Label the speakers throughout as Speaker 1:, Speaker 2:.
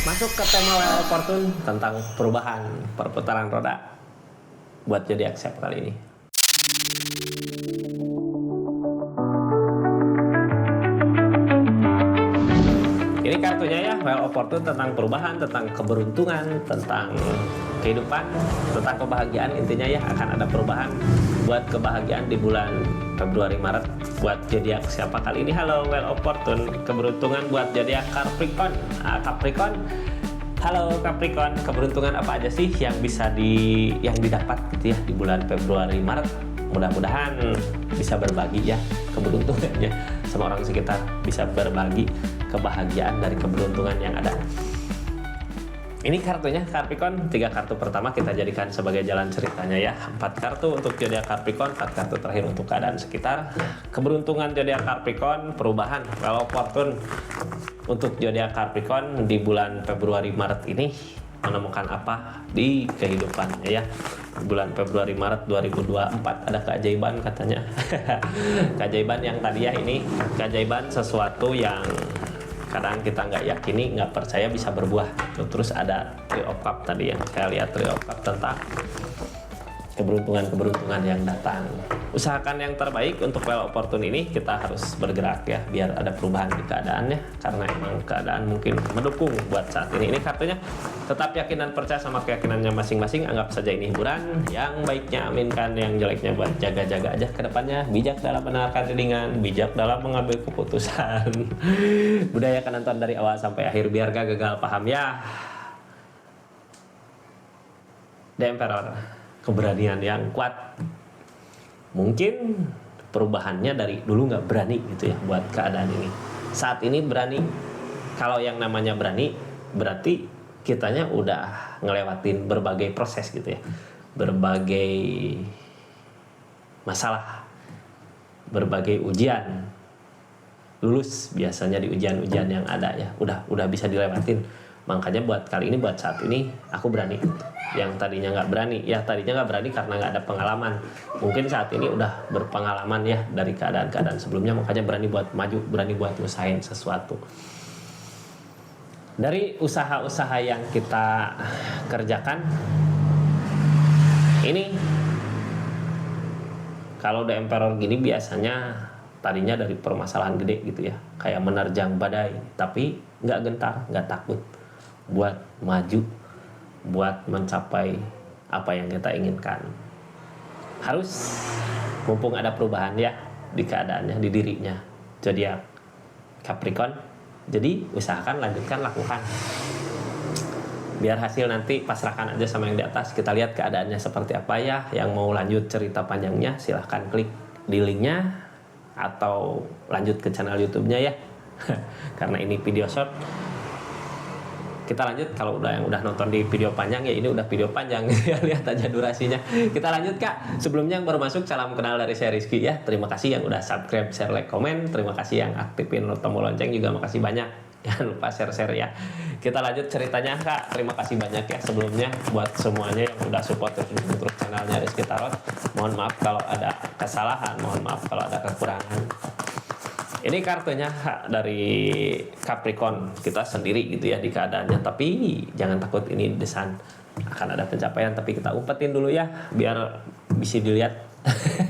Speaker 1: Masuk ke tema Well Fortune tentang perubahan perputaran roda buat zodiak siapa kali ini. Ini kartunya ya, Well of Fortune tentang perubahan, tentang keberuntungan, tentang kehidupan, tentang kebahagiaan. Intinya ya akan ada perubahan buat kebahagiaan di bulan Februari Maret buat zodiak siapa kali ini. Halo Well of Fortune, keberuntungan buat zodiak Capricorn. Capricorn. Halo Capricorn, keberuntungan apa aja sih yang bisa yang didapat gitu ya di bulan Februari Maret? Mudah-mudahan bisa berbagi ya keberuntungannya sama orang sekitar, bisa berbagi kebahagiaan dari keberuntungan yang ada. Ini kartunya Capricorn, 3 kartu pertama kita jadikan sebagai jalan ceritanya ya. 4 kartu untuk zodiak Capricorn, 4 kartu terakhir untuk keadaan sekitar. Keberuntungan zodiak Capricorn, perubahan Well of Fortune untuk zodiak Capricorn di bulan Februari Maret ini menemukan apa di kehidupannya ya. Bulan Februari Maret 2024 ada keajaiban katanya. Keajaiban yang tadi ya, ini keajaiban sesuatu yang kadang kita nggak yakini, nggak percaya bisa berbuah. Terus ada Three of Cups tadi yang saya lihat, Three of Cups tentang keberuntungan yang datang. Usahakan yang terbaik untuk Well of Fortune ini. Kita harus bergerak ya biar ada perubahan di keadaannya, karena emang keadaan mungkin mendukung buat saat ini. Ini kartunya tetap yakin dan percaya sama keyakinannya masing-masing. Anggap saja ini hiburan. Yang baiknya aminkan, yang jeleknya buat jaga-jaga aja ke depannya. Bijak dalam mendengarkan readingan, bijak dalam mengambil keputusan. Budayakan nonton dari awal sampai akhir biar gak gagal paham ya. The Emperor, keberanian yang kuat. Mungkin perubahannya dari dulu nggak berani gitu ya buat keadaan ini. Saat ini berani. Kalau yang namanya berani berarti kitanya udah ngelewatin berbagai proses gitu ya, berbagai masalah, berbagai ujian. Lulus biasanya di ujian-ujian yang ada ya, udah bisa dilewatin. Makanya buat kali ini, buat saat ini aku berani. Yang tadinya nggak berani, ya tadinya nggak berani karena nggak ada pengalaman. Mungkin saat ini udah berpengalaman ya dari keadaan-keadaan sebelumnya, makanya berani buat maju, berani buat usahain sesuatu. Dari usaha-usaha yang kita kerjakan, ini kalau The Emperor gini biasanya tadinya dari permasalahan gede gitu ya, kayak menerjang badai, tapi nggak gentar, nggak takut buat maju, buat mencapai apa yang kita inginkan. Harus mumpung ada perubahan ya di keadaannya, di dirinya. Jadi ya Capricorn, jadi usahakan, lanjutkan, lakukan. Biar hasil nanti pasrahkan aja sama yang di atas. Kita lihat keadaannya seperti apa ya. Yang mau lanjut cerita panjangnya silahkan klik di linknya atau lanjut ke channel YouTube-nya ya. Karena ini video short. Kita lanjut, kalau yang udah nonton di video panjang ya ini udah video panjang. Lihat aja durasinya. Kita lanjut Kak. Sebelumnya yang baru masuk, salam kenal dari saya Rizky ya. Terima kasih yang udah subscribe, share, like, komen. Terima kasih yang aktifin tombol lonceng juga, makasih banyak. Jangan lupa share-share ya. Kita lanjut ceritanya Kak. Terima kasih banyak ya sebelumnya buat semuanya yang udah support terus channelnya Rizky Tarot. Mohon maaf kalau ada kesalahan, mohon maaf kalau ada kekurangan. Ini kartunya dari Capricorn, kita sendiri gitu ya di keadaannya, tapi jangan takut, ini desain akan ada pencapaian, tapi kita umpetin dulu ya biar bisa dilihat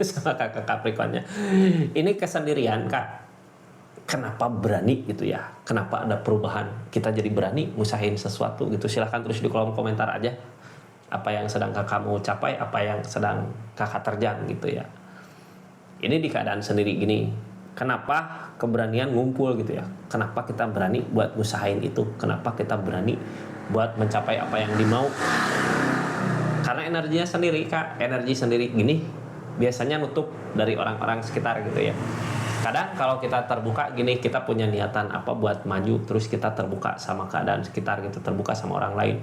Speaker 1: sama kakak Capricornnya. Ini kesendirian Kak. Kenapa berani gitu ya? Kenapa ada perubahan? Kita jadi berani ngusahain sesuatu gitu. Silahkan tulis di kolom komentar aja apa yang sedang kakak mau capai, apa yang sedang kakak terjang gitu ya. Ini di keadaan sendiri gini. Kenapa keberanian ngumpul gitu ya? Kenapa kita berani buat ngusahain itu? Kenapa kita berani buat mencapai apa yang dimau? Karena energinya sendiri Kak, energi sendiri gini biasanya nutup dari orang-orang sekitar gitu ya. Kadang kalau kita terbuka gini, kita punya niatan apa buat maju, terus kita terbuka sama keadaan sekitar gitu, terbuka sama orang lain.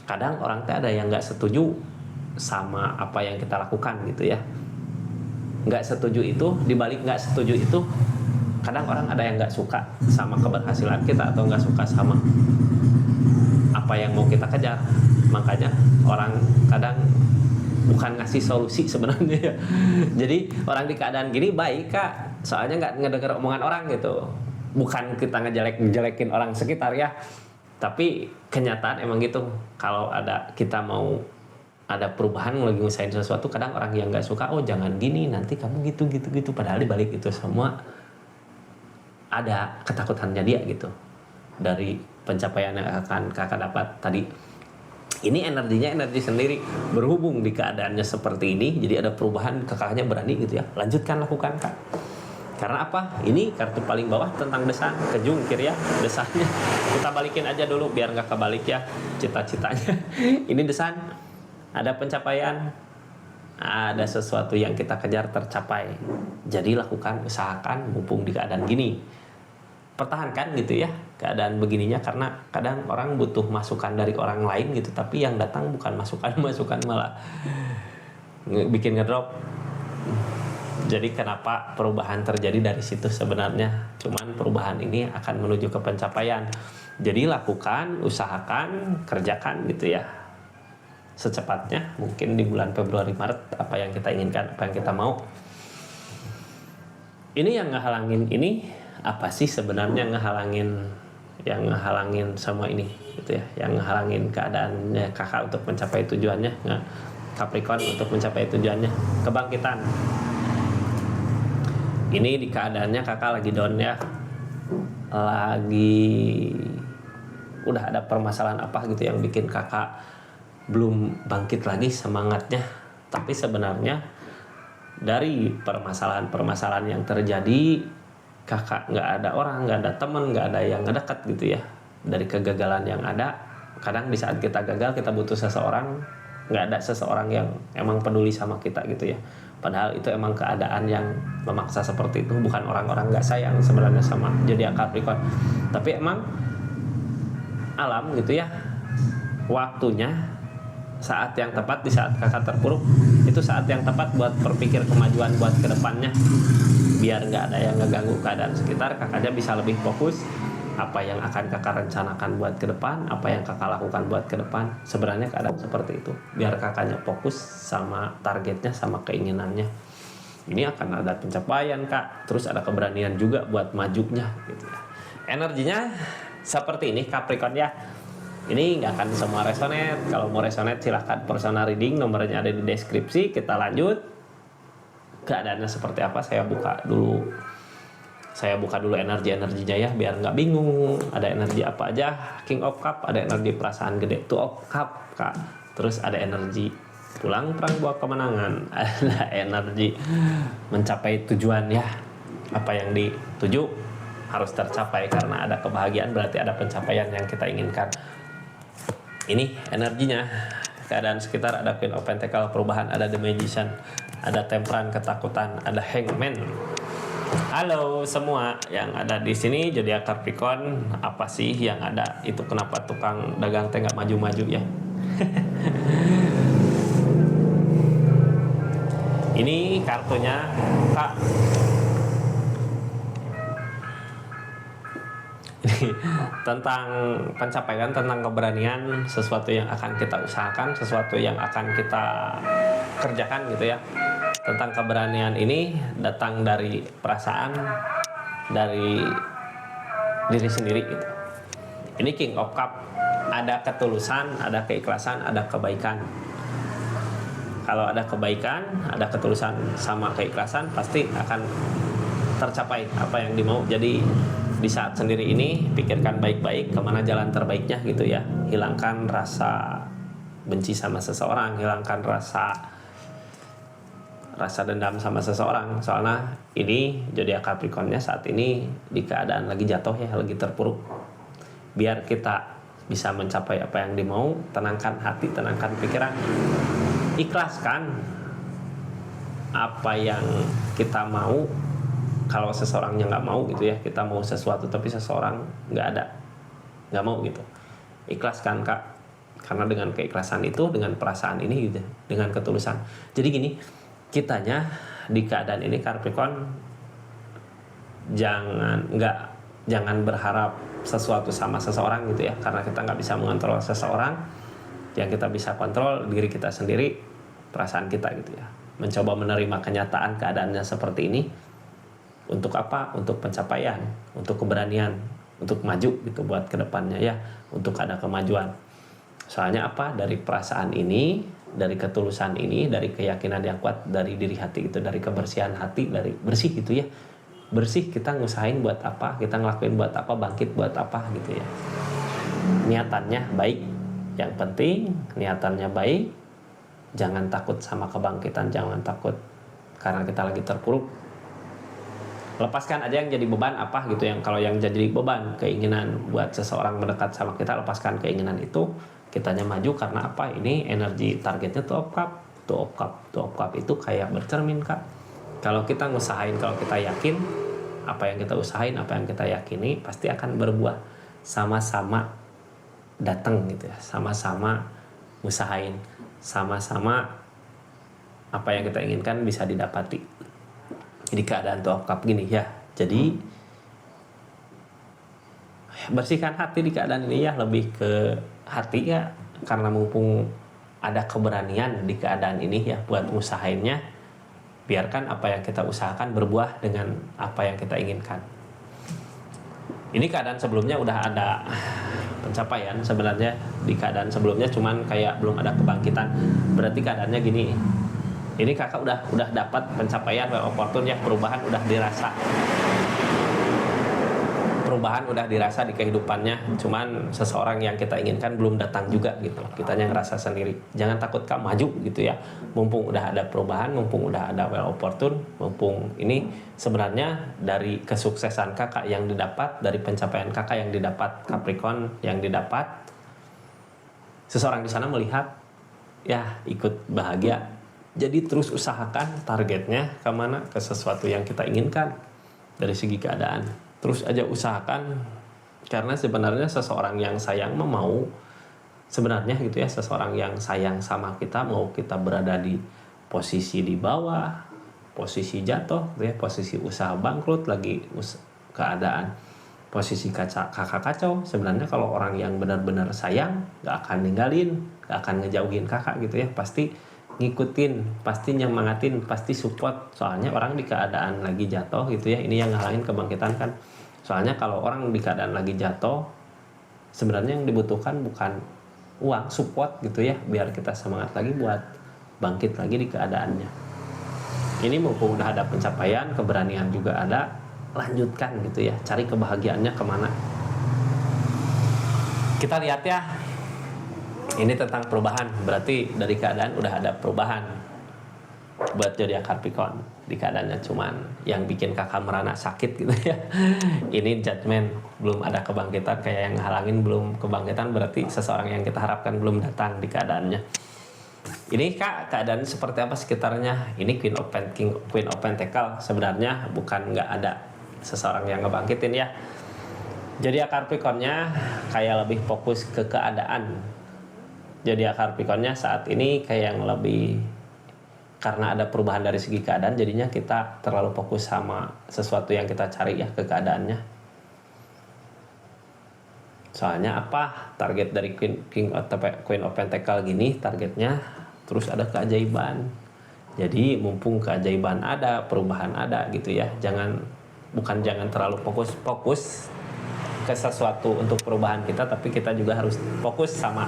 Speaker 1: Kadang orang teh ada yang nggak setuju sama apa yang kita lakukan gitu ya. Nggak setuju itu, dibalik nggak setuju itu, kadang orang ada yang nggak suka sama keberhasilan kita atau nggak suka sama apa yang mau kita kejar. Makanya orang kadang bukan ngasih solusi sebenarnya ya. Jadi orang di keadaan gini baik Kak, soalnya nggak ngedenger omongan orang gitu. Bukan kita ngejelekin orang sekitar ya, Tapi kenyataan emang gitu, kalau kita mau ada perubahan lagi ngusahain sesuatu, kadang orang yang nggak suka, oh jangan gini nanti kamu gitu, padahal dibalik itu semua ada ketakutannya dia gitu dari pencapaian yang akan kakak dapat tadi. Ini energinya energi sendiri, berhubung di keadaannya seperti ini, jadi ada perubahan, kakaknya berani gitu ya, lanjutkan, lakukan kak. Karena apa? Ini kartu paling bawah tentang desain, kejungkir ya desainnya. Kita balikin aja dulu biar nggak kebalik ya cita-citanya. Ini desain, ada pencapaian, ada sesuatu yang kita kejar tercapai. Jadi lakukan, usahakan mumpung di keadaan gini. Pertahankan gitu ya keadaan begininya, karena kadang orang butuh masukan dari orang lain gitu, tapi yang datang bukan masukan malah bikin ngedrop. Jadi kenapa perubahan terjadi dari situ sebenarnya, cuman perubahan ini akan menuju ke pencapaian. Jadi lakukan, usahakan, kerjakan gitu ya secepatnya, mungkin di bulan Februari Maret, apa yang kita inginkan, apa yang kita mau. Ini yang ngehalangin ini apa sih sebenarnya, yang ngehalangin semua ini gitu ya, yang ngehalangin keadaannya kakak untuk mencapai tujuannya, Capricorn untuk mencapai tujuannya, kebangkitan. Ini di keadaannya kakak lagi down ya, lagi udah ada permasalahan apa gitu yang bikin kakak belum bangkit lagi semangatnya. Tapi sebenarnya dari permasalahan yang terjadi, kakak nggak ada orang, nggak ada teman, nggak ada yang ngedekat gitu ya. Dari kegagalan yang ada, kadang di saat kita gagal kita butuh seseorang, nggak ada seseorang yang emang peduli sama kita gitu ya. Padahal itu emang keadaan yang memaksa seperti itu, bukan orang-orang nggak sayang sebenarnya sama zodiak Capricorn, tapi emang alam gitu ya, waktunya, saat yang tepat. Di saat kakak terpuruk, itu saat yang tepat buat berpikir kemajuan buat kedepannya, biar nggak ada yang ngeganggu keadaan sekitar. Kakaknya bisa lebih fokus apa yang akan kakak rencanakan buat ke depan, apa yang kakak lakukan buat ke depan. Sebenarnya keadaan seperti itu, biar kakaknya fokus sama targetnya, sama keinginannya. Ini akan ada pencapaian kak, terus ada keberanian juga buat majunya gitu ya. Energinya seperti ini Capricorn ya. Ini nggak akan semua resonate. Kalau mau resonate silahkan personal reading, nomornya ada di deskripsi. Kita lanjut. Keadaannya seperti apa, saya buka dulu energinya ya, biar nggak bingung. Ada energi apa aja? King of Cup, ada energi perasaan gede, Two of Cup kak. Terus ada energi pulang perang bawa kemenangan, ada energi mencapai tujuan ya. Apa yang dituju harus tercapai, karena ada kebahagiaan berarti ada pencapaian yang kita inginkan. Ini energinya. Keadaan sekitar ada Queen of Pentacle, perubahan, ada The Magician, ada Temperance, ketakutan, ada Hangman. Halo semua yang ada di sini zodiak Capricorn, apa sih yang ada itu? Kenapa tukang dagang teh nggak maju-maju ya? Ini kartunya kak. Ini tentang pencapaian, tentang keberanian, sesuatu yang akan kita usahakan, sesuatu yang akan kita kerjakan gitu ya. Tentang keberanian ini datang dari perasaan, dari diri sendiri gitu. Ini King of Cup, ada ketulusan, ada keikhlasan, ada kebaikan. Kalau ada kebaikan, ada ketulusan sama keikhlasan, pasti akan tercapai apa yang dimau. Jadi di saat sendiri ini pikirkan baik-baik kemana jalan terbaiknya gitu ya. Hilangkan rasa benci sama seseorang, hilangkan rasa dendam sama seseorang. Soalnya ini zodiak Capricornnya saat ini di keadaan lagi jatuh ya, lagi terpuruk. Biar kita bisa mencapai apa yang dimau, tenangkan hati, tenangkan pikiran, ikhlaskan apa yang kita mau. Kalau seseorangnya nggak mau gitu ya, kita mau sesuatu tapi seseorang nggak mau gitu, ikhlaskan kak. Karena dengan keikhlasan itu, dengan perasaan ini gitu, dengan ketulusan. Jadi gini, kitanya di keadaan ini Capricorn, jangan berharap sesuatu sama seseorang gitu ya, karena kita nggak bisa mengontrol seseorang. Yang kita bisa kontrol diri kita sendiri, perasaan kita gitu ya. Mencoba menerima kenyataan keadaannya seperti ini. Untuk apa? Untuk pencapaian, untuk keberanian, untuk maju gitu buat kedepannya ya, untuk ada kemajuan. Soalnya apa, dari perasaan ini, dari ketulusan ini, dari keyakinan yang kuat dari diri hati itu, dari kebersihan hati, dari bersih gitu ya, bersih, kita ngusahain buat apa, kita ngelakuin buat apa, bangkit buat apa gitu ya, niatannya baik. Yang penting niatannya baik, jangan takut sama kebangkitan, jangan takut karena kita lagi terpuruk. Lepaskan aja yang jadi beban apa gitu, yang kalau yang jadi beban keinginan buat seseorang mendekat sama kita, lepaskan keinginan itu, kitanya maju. Karena apa, ini energi targetnya tuh up itu kayak bercermin Kak. Kalau kita ngusahain, kalau kita yakin apa yang kita usahain, apa yang kita yakini pasti akan berbuah, sama-sama datang gitu ya, sama-sama usahain, sama-sama apa yang kita inginkan bisa didapati. Di keadaan tuh up gini ya, jadi bersihkan hati di keadaan ini ya, lebih ke hati ya, karena mumpung ada keberanian di keadaan ini ya buat usahainnya, biarkan apa yang kita usahakan berbuah dengan apa yang kita inginkan. Ini keadaan sebelumnya udah ada pencapaian sebenarnya, di keadaan sebelumnya cuman kayak belum ada kebangkitan. Berarti keadaannya gini, ini kakak udah dapat pencapaian, well opportune ya, perubahan udah dirasa di kehidupannya, cuman seseorang yang kita inginkan belum datang juga gitu, kitanya ngerasa sendiri. Jangan takut Kak, maju gitu ya, mumpung udah ada perubahan, mumpung udah ada well opportune, mumpung ini sebenarnya dari kesuksesan kakak yang didapat, dari pencapaian kakak yang didapat, Capricorn yang didapat, seseorang di sana melihat ya ikut bahagia. Jadi terus usahakan targetnya kemana, ke sesuatu yang kita inginkan dari segi keadaan. Terus aja usahakan, karena sebenarnya seseorang yang sayang mau sebenarnya gitu ya, seseorang yang sayang sama kita mau kita berada di posisi di bawah, posisi jatuh gitu ya, posisi usaha bangkrut, lagi keadaan posisi kakak kacau. Sebenarnya kalau orang yang benar-benar sayang gak akan ninggalin, gak akan ngejauhin kakak gitu ya, pasti ngikutin, pasti nyemangatin, pasti support. Soalnya orang di keadaan lagi jatuh gitu ya, ini yang ngalangin kebangkitan kan. Soalnya kalau orang di keadaan lagi jatuh, sebenarnya yang dibutuhkan bukan uang, support gitu ya, biar kita semangat lagi buat bangkit lagi di keadaannya. Ini mumpung udah ada pencapaian, keberanian juga ada, lanjutkan gitu ya, cari kebahagiaannya kemana. Kita lihat ya, ini tentang perubahan, berarti dari keadaan udah ada perubahan buat zodiak Capricorn. Di keadaannya cuman yang bikin kakak merana sakit gitu ya, ini judgment, belum ada kebangkitan, kayak yang halangin belum kebangkitan, berarti seseorang yang kita harapkan belum datang di keadaannya. Ini Kak, keadaan seperti apa sekitarnya? Ini Queen of Pentacle, sebenarnya bukan nggak ada seseorang yang ngebangkitin ya. Jadi Capricornnya kayak lebih fokus ke keadaan. Jadi Capricornnya saat ini kayak yang lebih, karena ada perubahan dari segi keadaan, jadinya kita terlalu fokus sama sesuatu yang kita cari ya, ke keadaannya. Soalnya apa, target dari Queen of Pentacle gini targetnya, terus ada keajaiban. Jadi mumpung keajaiban ada, perubahan ada gitu ya, jangan terlalu fokus ke sesuatu untuk perubahan kita, tapi kita juga harus fokus sama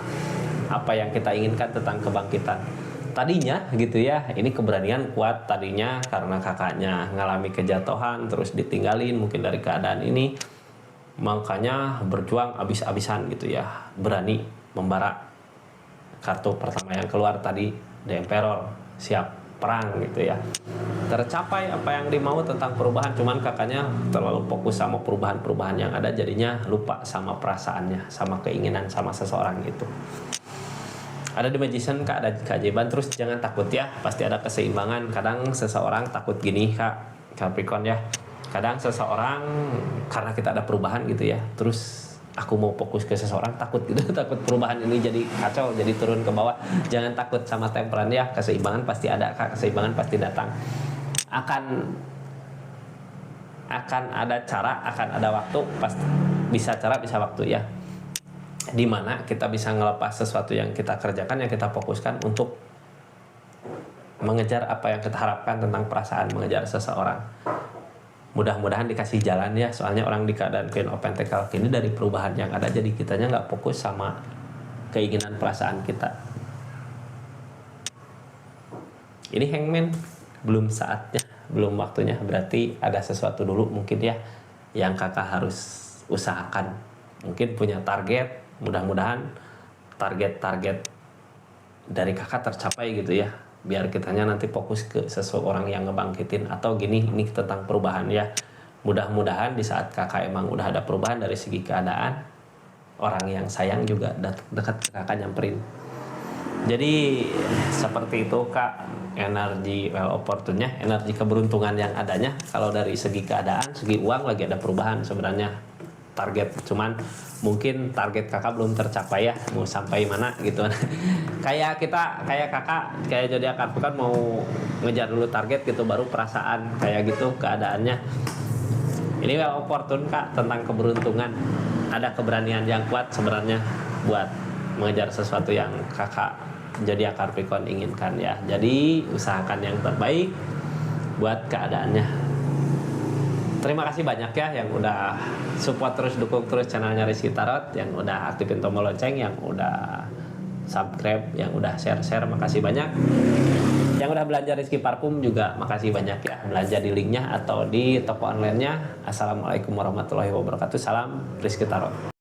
Speaker 1: apa yang kita inginkan tentang kebangkitan. Tadinya gitu ya, ini keberanian kuat tadinya karena kakaknya ngalami kejatuhan, terus ditinggalin mungkin dari keadaan ini, makanya berjuang abis-abisan gitu ya, berani membara. Kartu pertama yang keluar tadi The Emperor, siap perang gitu ya. Tercapai apa yang dimau tentang perubahan, cuman kakaknya terlalu fokus sama perubahan-perubahan yang ada, jadinya lupa sama perasaannya, sama keinginan sama seseorang itu. Ada The Magician Kak, ada keajaiban. Terus jangan takut ya, pasti ada keseimbangan. Kadang seseorang takut gini Kak, Capricorn ya, kadang seseorang karena kita ada perubahan gitu ya, terus aku mau fokus ke seseorang takut gitu, takut perubahan ini jadi kacau, jadi turun ke bawah. Jangan takut sama temperan ya, keseimbangan pasti ada Kak, keseimbangan pasti datang. Akan ada cara, akan ada waktu, pasti bisa cara bisa waktu ya, dimana kita bisa ngelepas sesuatu yang kita kerjakan, yang kita fokuskan untuk mengejar apa yang kita harapkan tentang perasaan, mengejar seseorang. mudah-mudahan dikasih jalan ya, soalnya orang di keadaan Queen of Pentacle ini dari perubahan yang ada, jadi kitanya nggak fokus sama keinginan perasaan kita. Ini Hangman, belum saatnya, belum waktunya, berarti ada sesuatu dulu mungkin ya yang kakak harus usahakan. Mungkin punya target, mudah-mudahan target-target dari kakak tercapai gitu ya, biar kitanya nanti fokus ke seseorang yang ngebangkitin. Atau gini, ini tentang perubahan ya, mudah-mudahan di saat kakak emang udah ada perubahan dari segi keadaan, orang yang sayang juga dekat ke kakak nyamperin. Jadi seperti itu kak, energi well opportune-nya, energi keberuntungan yang adanya. Kalau dari segi keadaan, segi uang lagi ada perubahan sebenarnya, target, cuman mungkin target kakak belum tercapai ya, mau sampai mana gitu. Kayak kakak, kayak jadi akar kan mau ngejar dulu target gitu, baru perasaan kayak gitu keadaannya. Ini well opportune kak, tentang keberuntungan, ada keberanian yang kuat sebenarnya buat mengejar sesuatu yang kakak jadi akar Capricorn inginkan ya. Jadi usahakan yang terbaik buat keadaannya. Terima kasih banyak ya yang udah support terus, dukung terus channelnya Rizky Tarot, yang udah aktifin tombol lonceng, yang udah subscribe, yang udah share, makasih banyak. Yang udah belanja Rizky Parfum juga makasih banyak ya, belanja di linknya atau di toko online-nya. Assalamualaikum warahmatullahi wabarakatuh. Salam Rizky Tarot.